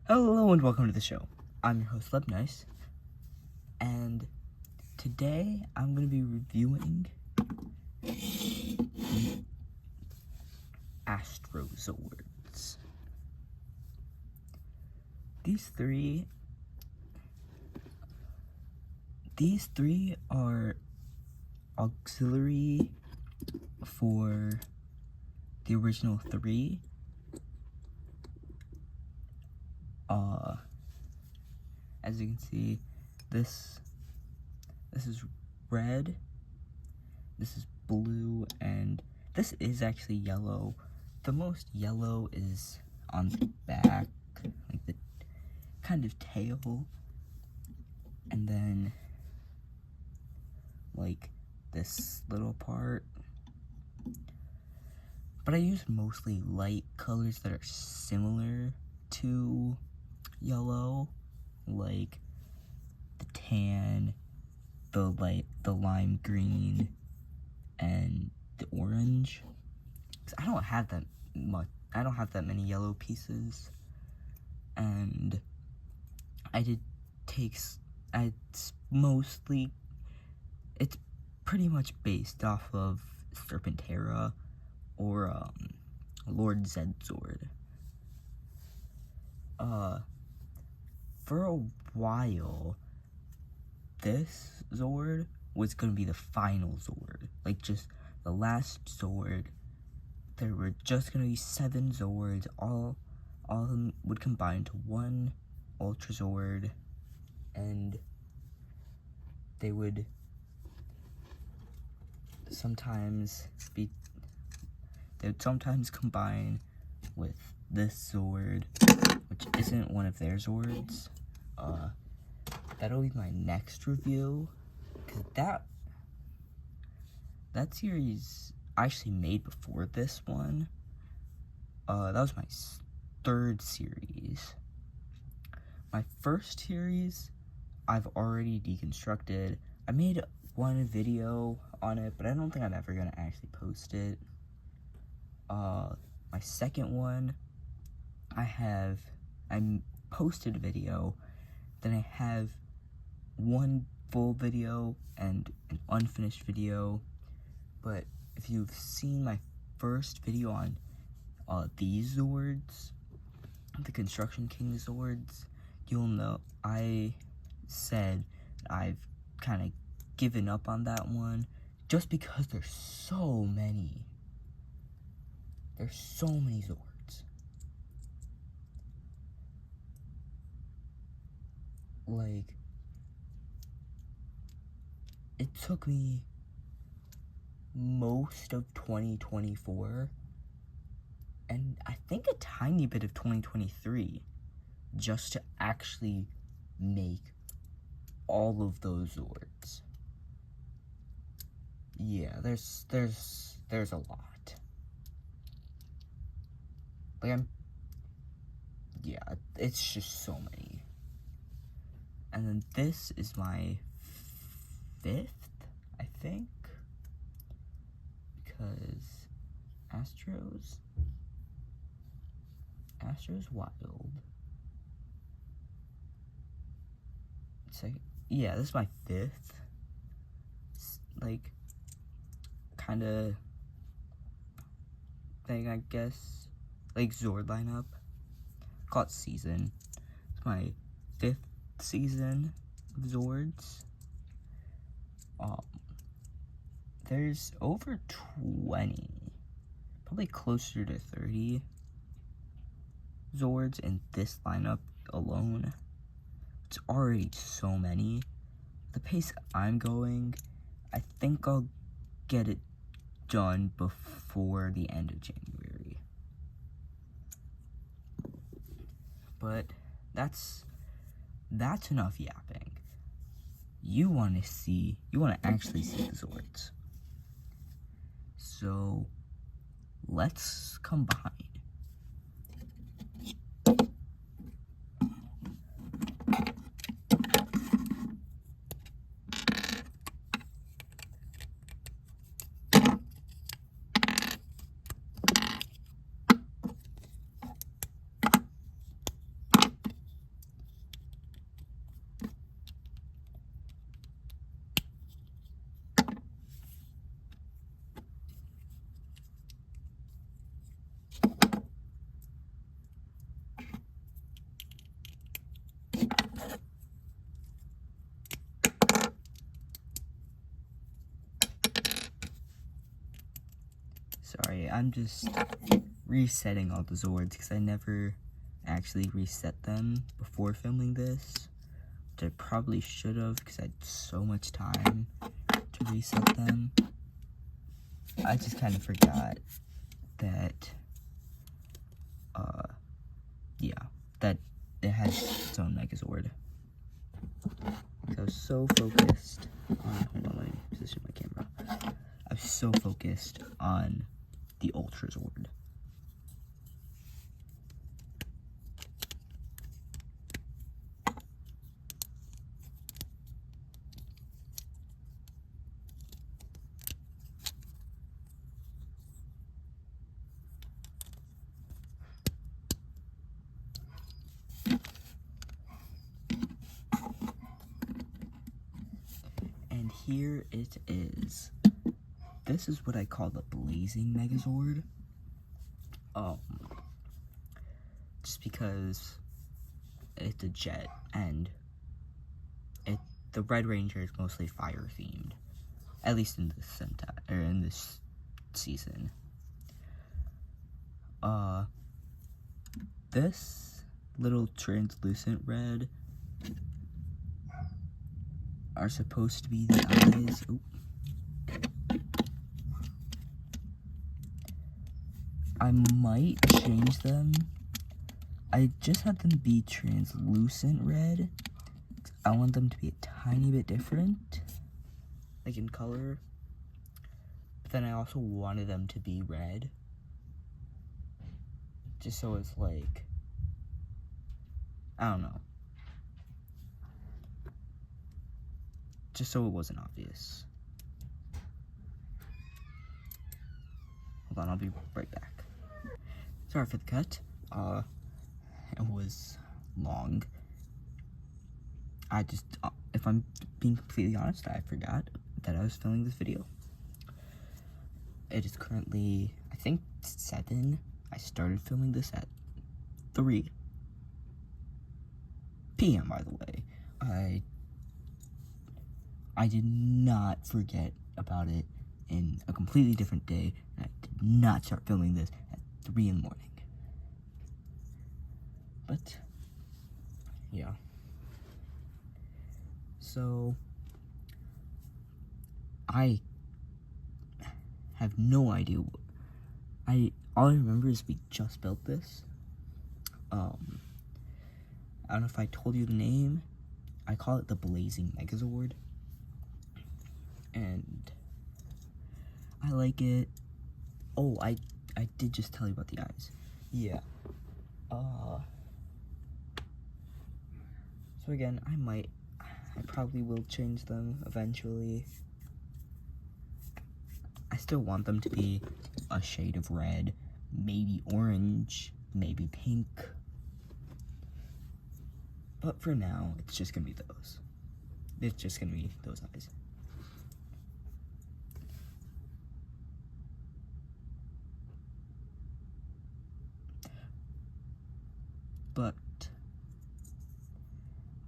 Hello and welcome to the show. I'm your host, Nice, and today I'm going to be reviewing Astro Zords. These three are auxiliary for the original three. As you can see, this is red, this is blue, and this is actually yellow. The most yellow is on the back, like the kind of tail, and then like this little part. But I use mostly light colors that are similar to yellow, like the tan, the lime green, and the orange. 'Cause I don't have that many yellow pieces, and it's pretty much based off of Serpentera or Lord Zed Zord. For a while, this Zord was gonna be the final Zord, like just the last Zord. There were just gonna be 7 Zords, all of them would combine to one Ultra Zord, and they would sometimes combine with this Zord, which isn't one of their Zords. That'll be my next review, because that series I actually made before this one. That was my third series. My first series, I've already deconstructed. I made one video on it, but I don't think I'm ever gonna actually post it. My second one, I posted a video, then I have one full video and an unfinished video. But if you've seen my first video on these Zords, the Construction King Zords, you'll know I said I've kind of given up on that one just because there's so many. There's so many Zords. Like, it took me most of 2024 and I think a tiny bit of 2023 just to actually make all of those Zords. Yeah, there's a lot. Like, it's just so many. And then this is my 5th, I think, because Astro's wild. So yeah, this is my 5th. It's like kind of thing, I guess, like Zord lineup. Call it season. It's my 5th season of Zords. There's over 20, probably closer to 30 Zords in this lineup alone. It's already so many. The pace I'm going, I think I'll get it done before the end of January. But that's enough yapping. You want to actually see the Zords. So let's combine. I'm just resetting all the Zords because I never actually reset them before filming this, which I probably should have because I had so much time to reset them. I just kind of forgot that, yeah, that it has its own Megazord. So I was so focused on, hold on, let me position my camera. I was so focused on the Ultra Zord. And here it is. This is what I call the Blazing Megazord. Just because it's a jet, and the Red Ranger is mostly fire themed, at least in this in this season. This little translucent red are supposed to be the eyes. Ooh. I might change them. I just had them be translucent red. I want them to be a tiny bit different, like in color. But then I also wanted them to be red, just so it's like, I don't know. Just so it wasn't obvious. Hold on, I'll be right back. Sorry for the cut. It was long. I just, if I'm being completely honest, I forgot that I was filming this video. It is currently, I think, 7. I started filming this at 3 p.m., by the way. I did not forget about it in a completely different day, and I did not start filming this at 3 in the morning. But, yeah. So, I have no idea. All I remember is we just built this. I don't know if I told you the name. I call it the Blazing Megazord. And I like it. Oh, I did just tell you about the eyes. Yeah. So again, I probably will change them eventually. I still want them to be a shade of red, maybe orange, maybe pink. But for now, it's just gonna be those. It's just gonna be those eyes. But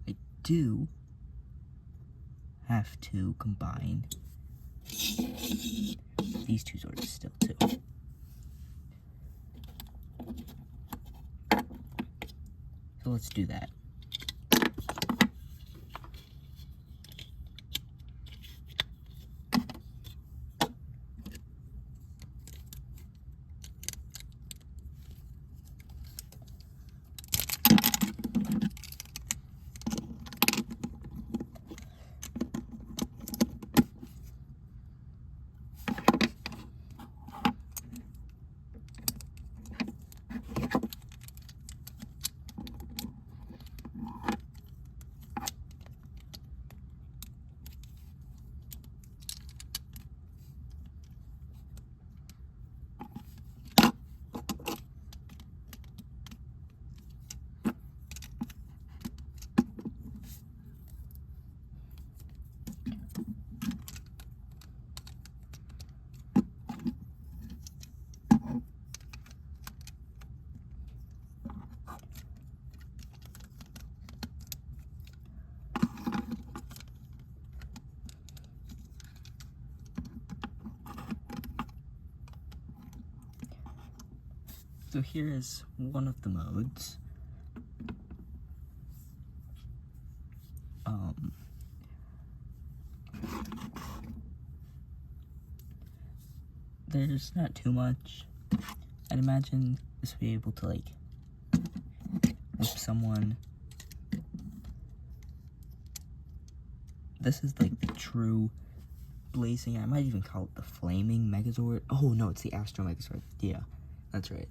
I do have to combine these two Zords still too. So let's do that. So here is one of the modes. There's not too much. I'd imagine this would be able to, like, whip someone. This is, like, the true Blazing, I might even call it the Flaming Megazord. Oh, no, it's the Astro Megazord. Yeah, that's right.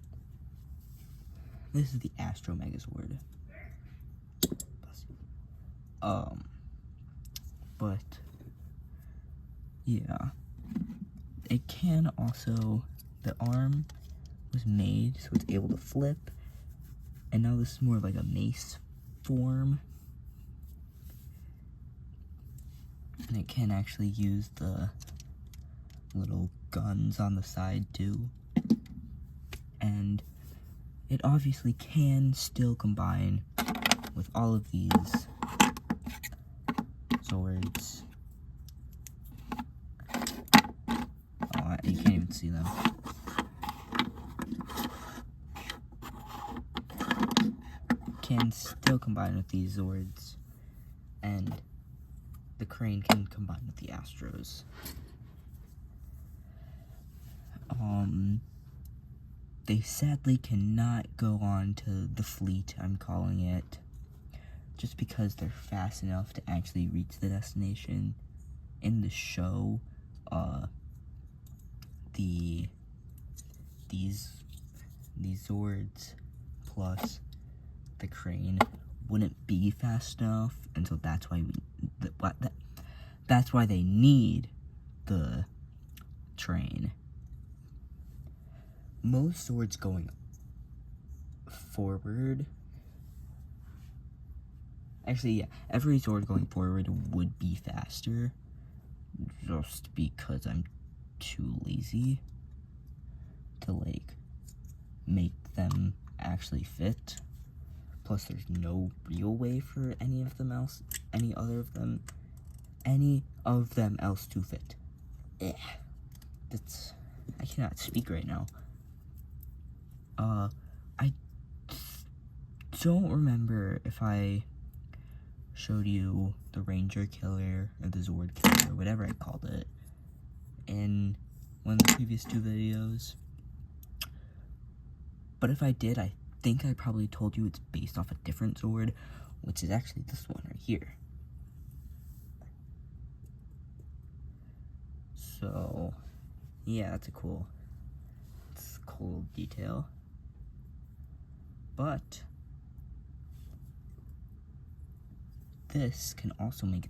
This is the Astro Megazord. But, yeah. It can also, the arm was made so it's able to flip, and now this is more of like a mace form. And it can actually use the little guns on the side too. And it obviously can still combine with all of these Zords. Oh, you can't even see them. Can still combine with these Zords, and the Crane can combine with the Astros. They sadly cannot go on to the fleet, I'm calling it, just because they're fast enough to actually reach the destination. In the show, these Zords plus the Crane wouldn't be fast enough, and so that's why that's why they need the train. Most Zords going forward, actually, yeah, every Zord going forward would be faster, just because I'm too lazy to, like, make them actually fit. Plus, there's no real way for any of them else to fit. I cannot speak right now. I don't remember if I showed you the Ranger Killer or the Zord Killer, whatever I called it, in one of the previous two videos. But if I did, I think I probably told you it's based off a different Zord, which is actually this one right here. So, yeah, it's a cool detail. But this can also make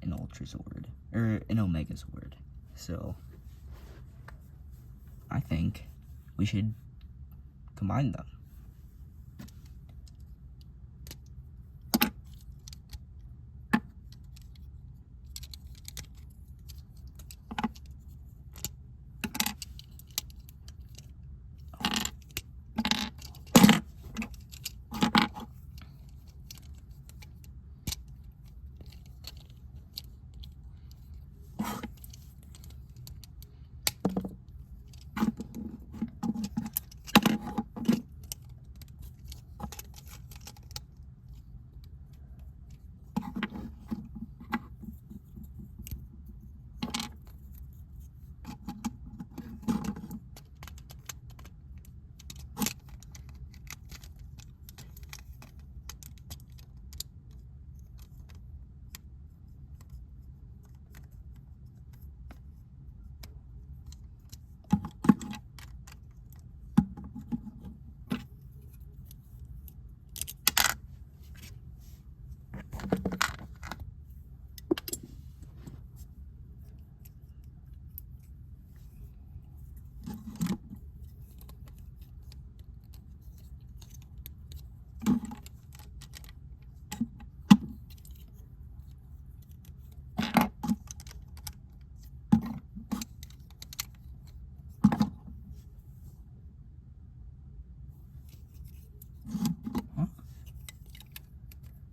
an Ultra Zord, or an Omega Zord. So, I think we should combine them.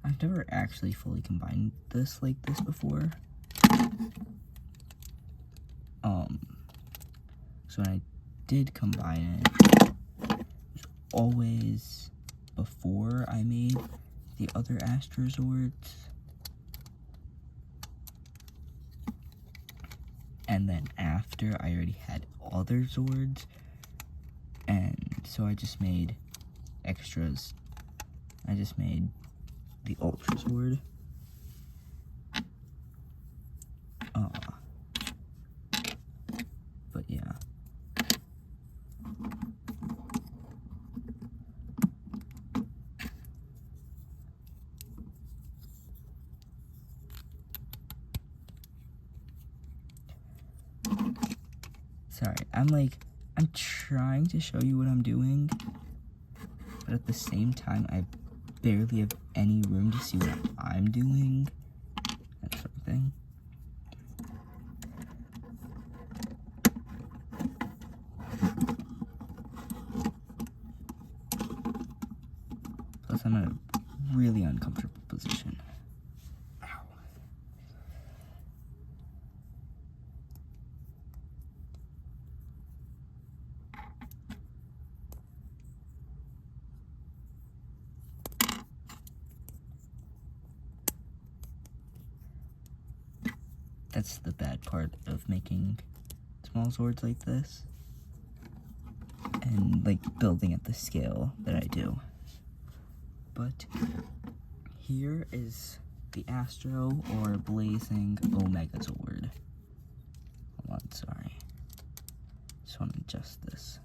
I've never actually fully combined this like this before. So when I did combine it, it was always before I made the other Astro Zords. And then after, I already had other Zords. And so I just made extras. I just made the Ultra Zord. But yeah. Sorry, I'm trying to show you what I'm doing, but at the same time, I barely have any room to see what I'm doing, that sort of thing. Plus, I'm in a really uncomfortable position. Ow. That's the bad part of making small Zords like this, and like building at the scale that I do. But here is the Astro or Blazing Omega Zord. Hold on, sorry. Just want to adjust this.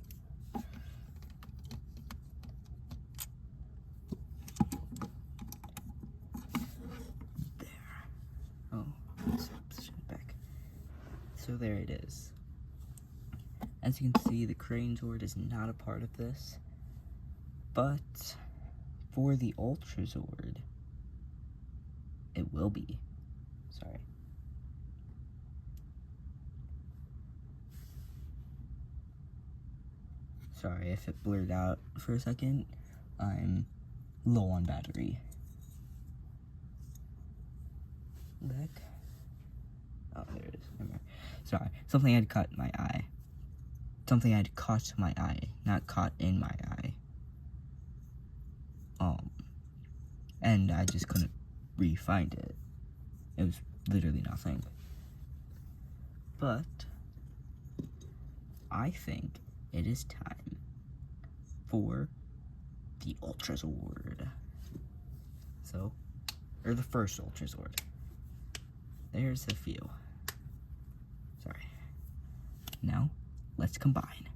There. Oh, let's position it back. So there it is. As you can see, the Crane Zord is not a part of this, but for the Ultra Zord, it will be. Sorry. Sorry if it blurred out for a second. I'm low on battery. What the heck? Oh, there it is. Never mind. Sorry. Something had caught my eye. Something had caught my eye, not caught in my eye. And I just couldn't re-find it. It was literally nothing. But I think it is time for the Ultra Zord. So, or the first Ultra Zord. There's a few. Sorry. Now, let's combine.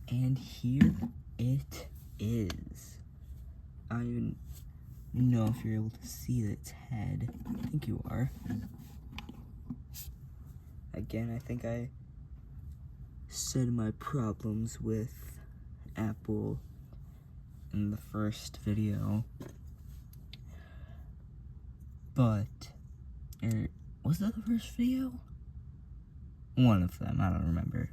And here it is. I don't even know if you're able to see its head. I think you are. Again, I think I said my problems with Apple in the first video. But, was that the first video? One of them, I don't remember.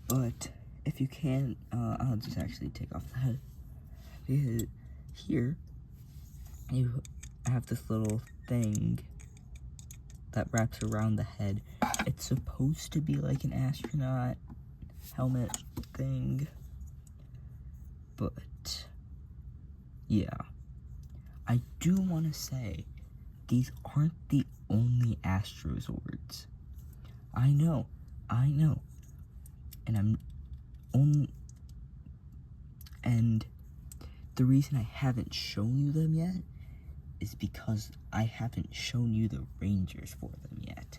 But if you can, I'll just actually take off the head. Because here you have this little thing that wraps around the head. It's supposed to be like an astronaut helmet thing, but yeah. I do want to say, these aren't the only Astro Zords. I know, and and the reason I haven't shown you them yet is because I haven't shown you the Rangers for them yet.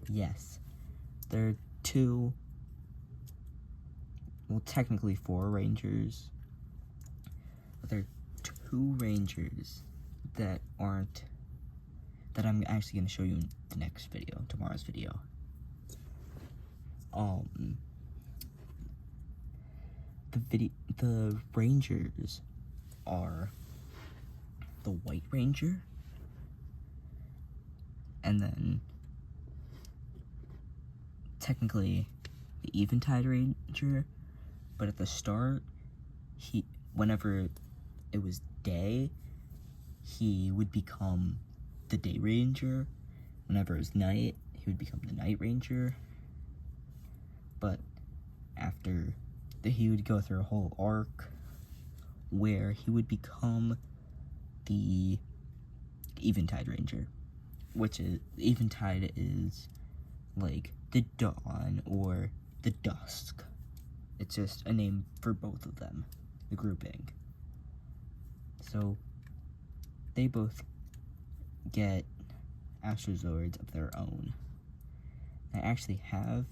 Yes, there are two, well, technically 4 Rangers, but there are 2 Rangers that I'm actually going to show you in the next video, tomorrow's video. The Rangers are the White Ranger, and then technically the Eventide Ranger, but at the start, whenever it was day, he would become the Day Ranger. Whenever it was night, he would become the Night Ranger. But after he would go through a whole arc where he would become the Eventide Ranger, which is, Eventide is like the dawn or the dusk. It's just a name for both of them, the grouping. So they both get Astro Zords of their own. I actually have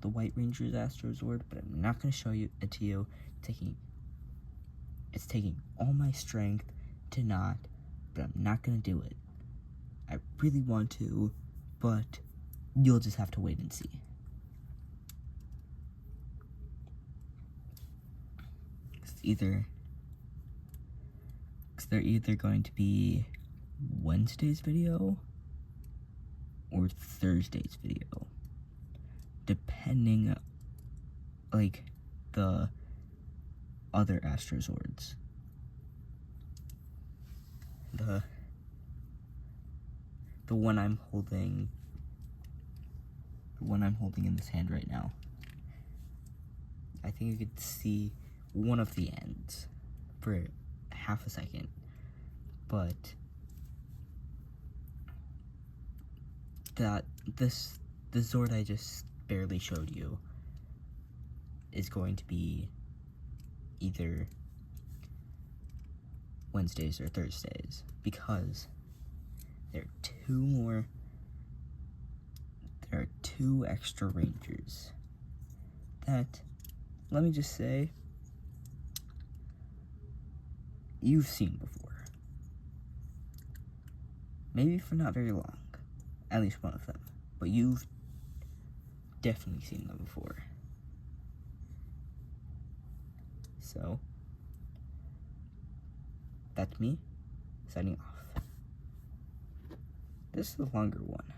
the White Ranger's Astro Zord, but I'm not going to show it to you. It's taking all my strength to not, but I'm not going to do it. I really want to, but you'll just have to wait and see. They're either going to be Wednesday's video or Thursday's video, depending, like, the other Astro Zords. The one I'm holding in this hand right now. I think you could see one of the ends for half a second, but the Zord I just barely showed you is going to be either Wednesdays or Thursdays, because there are 2 extra Rangers that, let me just say, you've seen before. Maybe for not very long, at least one of them, but you've definitely seen them before. So, that's me, signing off. This is the longer one.